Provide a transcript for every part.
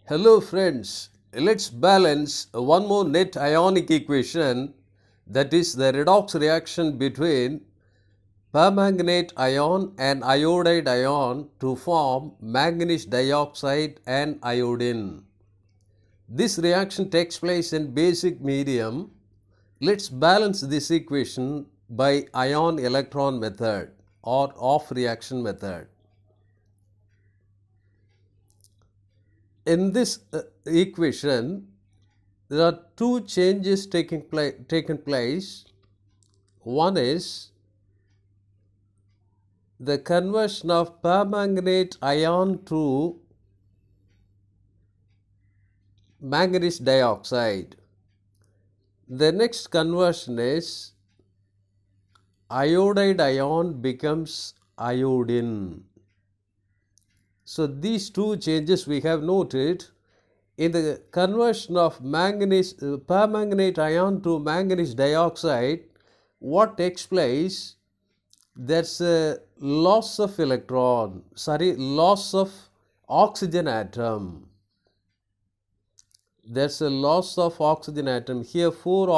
Hello friends, let's balance one more net ionic equation, that is the redox reaction between permanganate ion and iodide ion to form manganese dioxide and iodine. This reaction takes place in basic medium. Let's balance this equation by ion electron method or off reaction method. In this equation, there are two changes taken place. One is the conversion of permanganate ion to manganese dioxide. The next conversion is iodide ion becomes iodine. So these two changes we have noted. In the conversion of permanganate ion to manganese dioxide, what takes place? There's a loss of loss of oxygen atom. There's a loss of oxygen atom. Here 4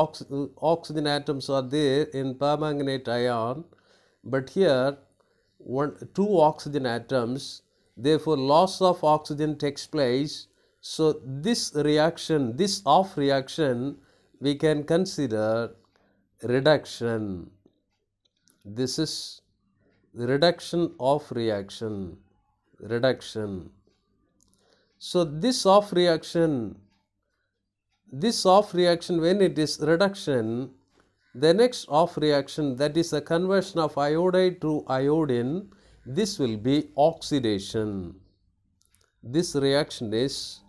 oxygen atoms are there in permanganate ion, but here 2 oxygen atoms. Therefore, loss of oxygen takes place. So this reaction, this off reaction, we can consider reduction. This is the reduction of reaction. Reduction. So this off reaction, when it is reduction, the next off reaction, that is the conversion of iodide to iodine, this will be oxidation. This reaction is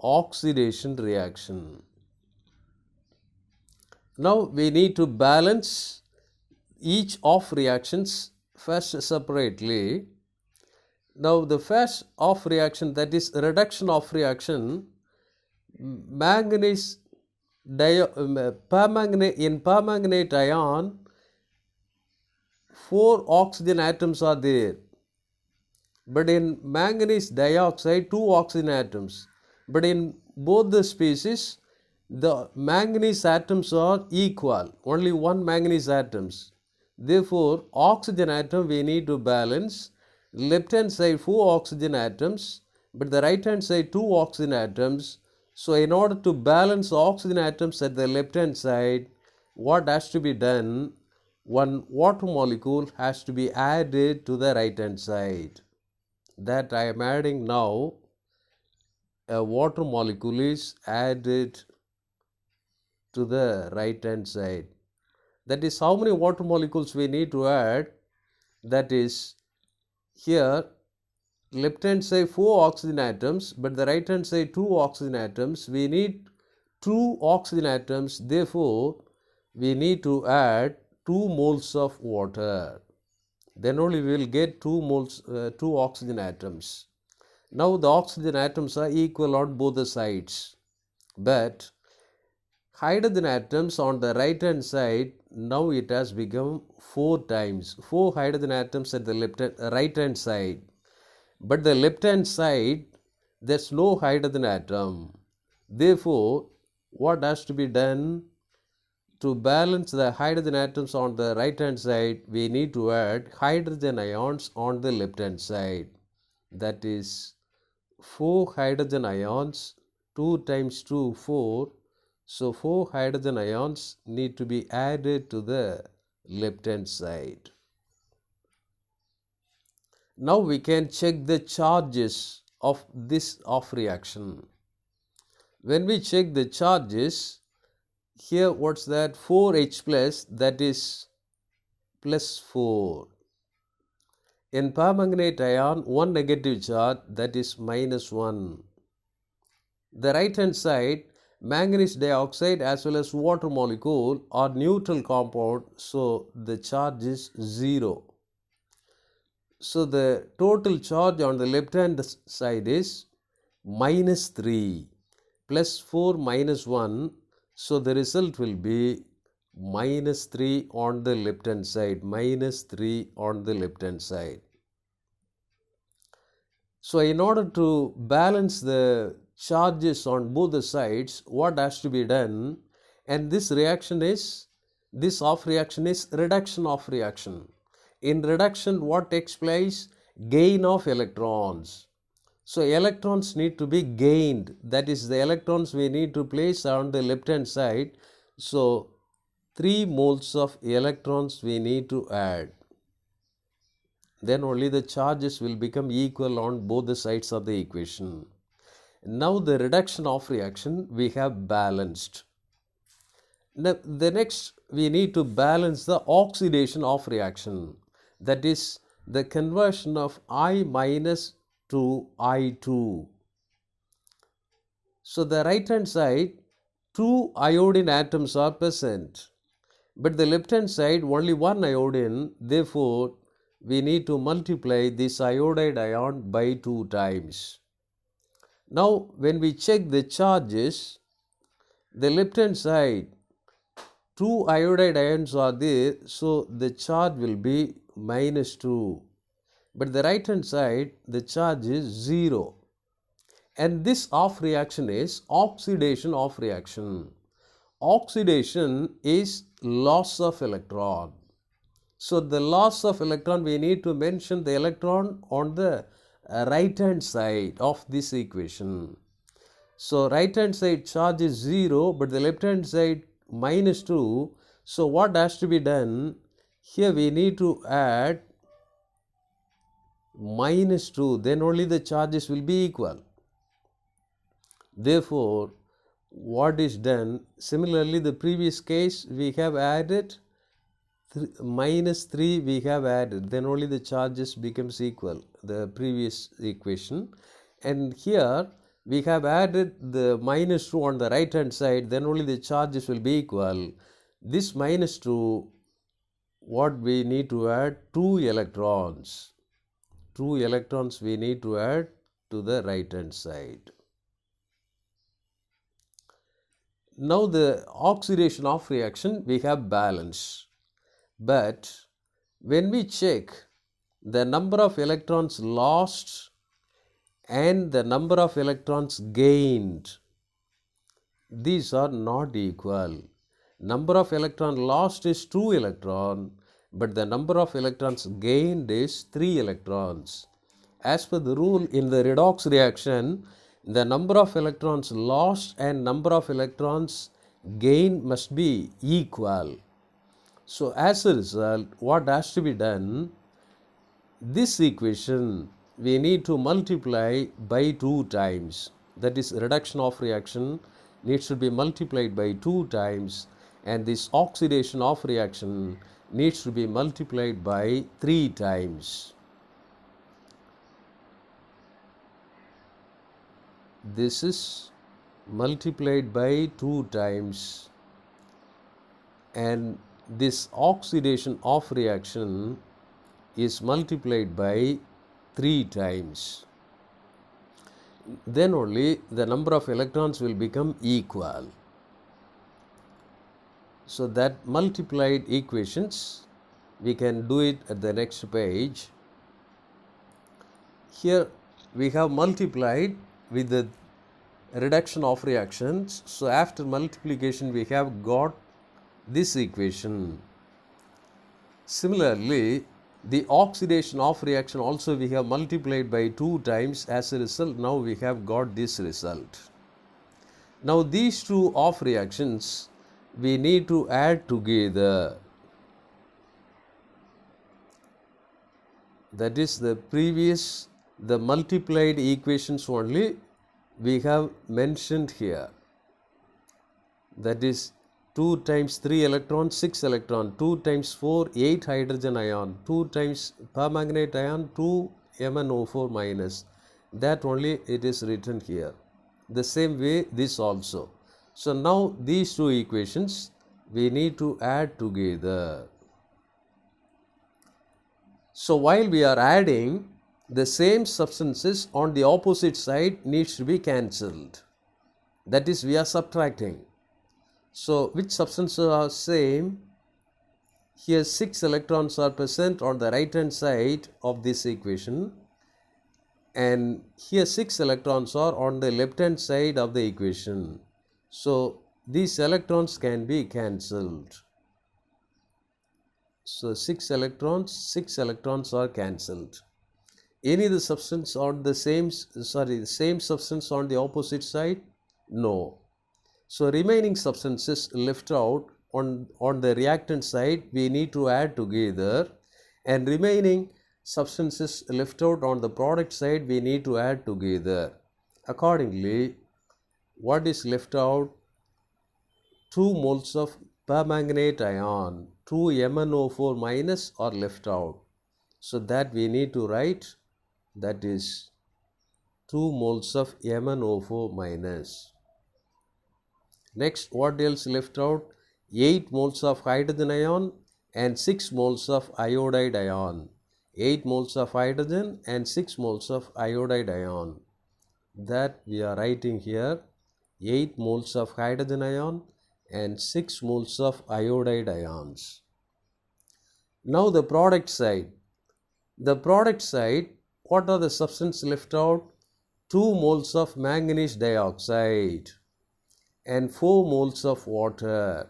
oxidation reaction. Now we need to balance each off reactions first separately. Now the first off reaction, that is reduction of reaction, in permanganate ion 4 oxygen atoms are there, but in manganese dioxide 2 oxygen atoms. But in both the species, the manganese atoms are equal, only 1 manganese atoms. Therefore, oxygen atom we need to balance. Left hand side 4 oxygen atoms, but the right hand side 2 oxygen atoms. So in order to balance oxygen atoms at the left hand side, what has to be done? One water molecule has to be added to the right hand side. That I am adding now. A water molecule is added to the right hand side. That is how many water molecules we need to add. That is, here left hand side 4 oxygen atoms, but the right hand side 2 oxygen atoms. We need 2 oxygen atoms. Therefore, we need to add 2 moles of water. Then only we will get 2 oxygen atoms. Now the oxygen atoms are equal on both the sides, but hydrogen atoms on the right hand side, now it has become 4 times. 4 hydrogen atoms at the right hand side. But the left hand side, there's no hydrogen atom. Therefore, what has to be done? To balance the hydrogen atoms on the right hand side, we need to add hydrogen ions on the left hand side. That is 4 hydrogen ions, 2 times 2, 4. So 4 hydrogen ions need to be added to the left hand side. Now we can check the charges of this off reaction. When we check the charges, here what's that? 4H plus, that is plus 4. In permanganate ion, 1 negative charge, that is minus 1. The right hand side, manganese dioxide as well as water molecule are neutral compound, so the charge is 0. So the total charge on the left hand side is minus 3 plus 4 minus 1. So the result will be minus 3 on the left hand side. Minus 3 on the left hand side. So in order to balance the charges on both the sides, what has to be done? And this half reaction is reduction of reaction. In reduction, what takes place? Gain of electrons. So electrons need to be gained. That is, the electrons we need to place on the left hand side. So 3 moles of electrons we need to add. Then only the charges will become equal on both the sides of the equation. Now the reduction of reaction we have balanced. Now the next we need to balance the oxidation of reaction. That is the conversion of I minus to I2. So the right hand side 2 iodine atoms are present, but the left hand side only 1 iodine. Therefore we need to multiply this iodide ion by 2 times. Now when we check the charges, the left hand side 2 iodide ions are there, so the charge will be -2. But the right hand side the charge is 0. And this half reaction is oxidation of reaction. Oxidation is loss of electron. So the loss of electron, we need to mention the electron on the right hand side of this equation. So right hand side charge is 0, but the left hand side -2. So what has to be done? Here we need to add -2, then only the charges will be equal. Therefore, what is done? Similarly, the previous case we have added -3 we have added, then only the charges becomes equal, the previous equation. And here we have added the -2 on the right hand side, then only the charges will be equal. This -2, what we need to add? 2 electrons. 2 electrons we need to add to the right hand side. Now the oxidation of reaction we have balance. But when we check the number of electrons lost and the number of electrons gained, these are not equal. Number of electron lost is 2 electron, but the number of electrons gained is 3 electrons. As per the rule in the redox reaction, the number of electrons lost and number of electrons gained must be equal. So as a result, what has to be done? This equation we need to multiply by 2 times. That is, reduction of reaction needs to be multiplied by 2 times, and this oxidation of reaction needs to be multiplied by 3 times. This is multiplied by 2 times, and this oxidation of reaction is multiplied by 3 times. Then only the number of electrons will become equal. So that multiplied equations, we can do it at the next page. Here we have multiplied with the reduction of reactions. So after multiplication we have got this equation. Similarly, the oxidation of reaction also we have multiplied by 2 times. As a result, now we have got this result. Now these two off reactions we need to add together. That is the multiplied equations only we have mentioned here. That is 2 times 3 electron, 6 electron, 2 times 4, 8 hydrogen ion, 2 times permanganate ion, 2 MnO4 minus. That only it is written here. The same way this also. So now these two equations we need to add together. So while we are adding, the same substances on the opposite side needs to be cancelled. That is, we are subtracting. So which substances are same? Here 6 electrons are present on the right hand side of this equation, and here 6 electrons are on the left hand side of the equation. So these electrons can be cancelled. So 6 electrons are cancelled. Any of the substance on the same substance on the opposite side? No. So remaining substances left out on the reactant side we need to add together, and remaining substances left out on the product side we need to add together. Accordingly, what is left out? 2 moles of permanganate ion, 2 MnO4 minus are left out. So that we need to write, that is 2 moles of MnO4 minus. Next, what else left out? 8 moles of hydrogen ion and 6 moles of iodide ion. 8 moles of hydrogen and 6 moles of iodide ion. That we are writing here, 8 moles of hydrogen ion and 6 moles of iodide ions. Now the product side. The product side, what are the substances left out? 2 moles of manganese dioxide and 4 moles of water,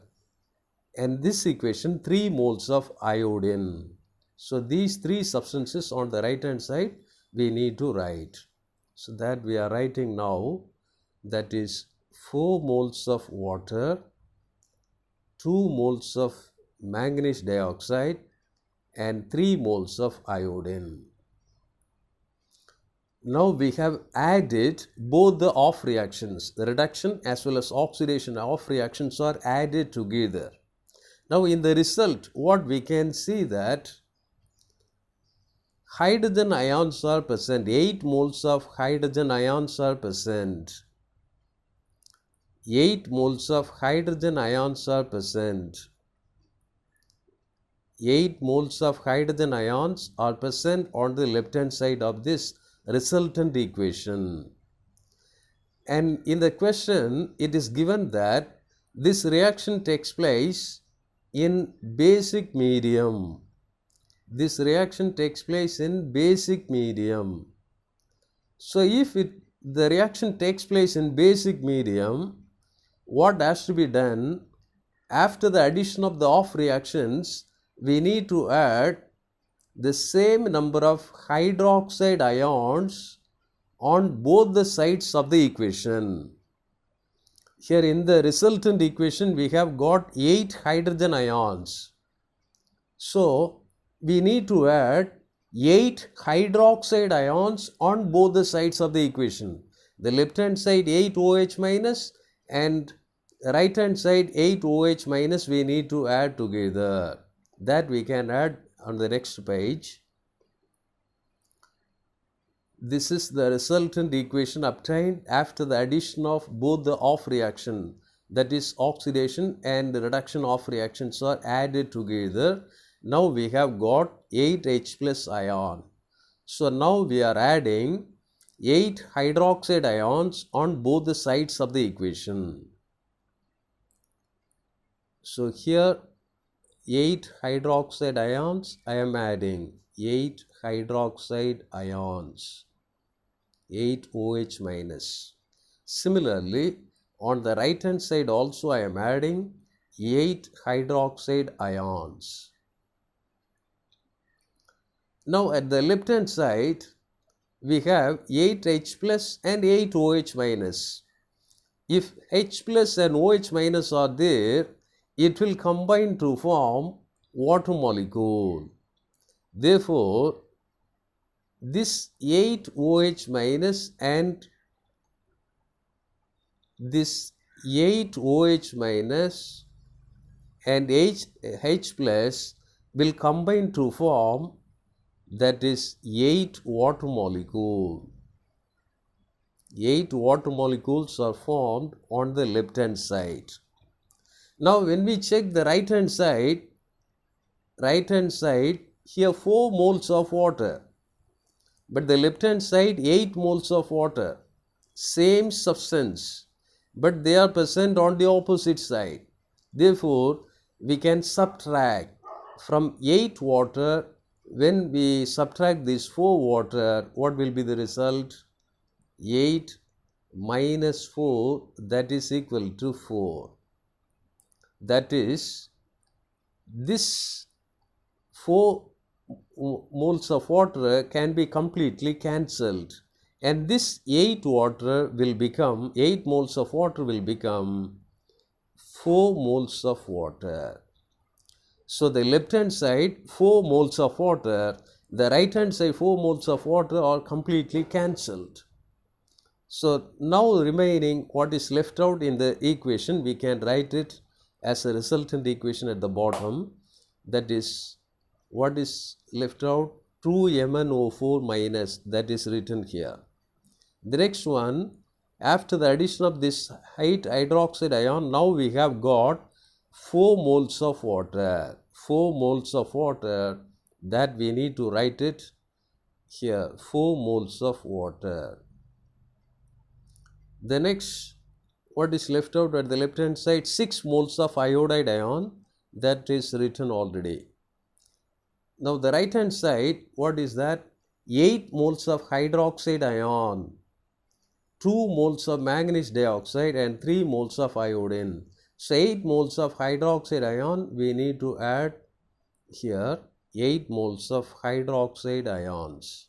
and this equation 3 moles of iodine. So these 3 substances on the right hand side we need to write. So that we are writing now, that is 4 moles of water, 2 moles of manganese dioxide and 3 moles of iodine. Now we have added both the off reactions, the reduction as well as oxidation off reactions are added together. Now in the result, what we can see that hydrogen ions are present, 8 moles of hydrogen ions are present. 8 moles of hydrogen ions are present. 8 moles of hydrogen ions are present on the left hand side of this resultant equation. And in the question it is given that this reaction takes place in basic medium. This reaction takes place in basic medium. So if the reaction takes place in basic medium, what has to be done? After the addition of the off reactions, we need to add the same number of hydroxide ions on both the sides of the equation. Here in the resultant equation we have got 8 hydrogen ions. So we need to add 8 hydroxide ions on both the sides of the equation. The left hand side 8 OH minus and right hand side 8 OH minus we need to add together. That we can add on the next page. This is the resultant equation obtained after the addition of both the off reaction, that is oxidation and the reduction off reactions are added together. Now we have got 8H plus ion. So now we are adding 8 hydroxide ions on both the sides of the equation. So here 8 hydroxide ions I am adding, 8 hydroxide ions, 8 OH minus. Similarly, on the right hand side also I am adding 8 hydroxide ions. Now at the left hand side we have 8H plus and 8 OH minus. If H plus and OH minus are there, it will combine to form water molecule. Therefore, this 8 OH minus and this 8 OH minus and H plus will combine to form, that is 8 water molecule. 8 water molecules are formed on the left hand side. Now when we check the right hand side, here 4 moles of water, but the left hand side 8 moles of water, same substance, but they are present on the opposite side. Therefore, we can subtract from 8 water When we subtract this 4 water, what will be the result? 8 minus 4, that is equal to 4. That is, this 4 moles of water can be completely cancelled, and this 8 moles of water will become 4 moles of water. So the left hand side 4 moles of water, the right hand side 4 moles of water are completely cancelled. So now remaining what is left out in the equation, we can write it as a resultant equation at the bottom. That is, what is left out? 2 MnO4 minus, that is written here. The next one, after the addition of this hydroxide ion, now we have got 4 moles of water. 4 moles of water, that we need to write it here, 4 moles of water. The next, what is left out at the left hand side? 6 moles of iodide ion, that is written already. Now the right hand side, what is that? 8 moles of hydroxide ion, 2 moles of manganese dioxide and 3 moles of iodine. So 8 moles of hydroxide ion, we need to add here 8 moles of hydroxide ions,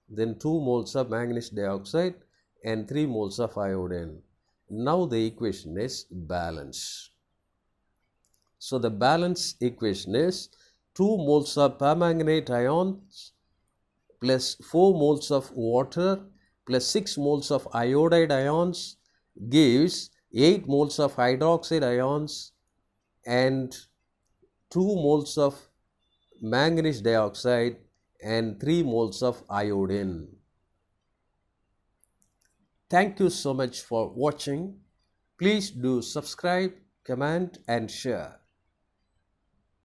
then 2 moles of manganese dioxide and 3 moles of iodine. Now the equation is balanced. So the balance equation is 2 moles of permanganate ions plus 4 moles of water plus 6 moles of iodide ions gives 8 moles of hydroxide ions and 2 moles of manganese dioxide and 3 moles of iodine. Thank you so much for watching. Please do subscribe, comment and share.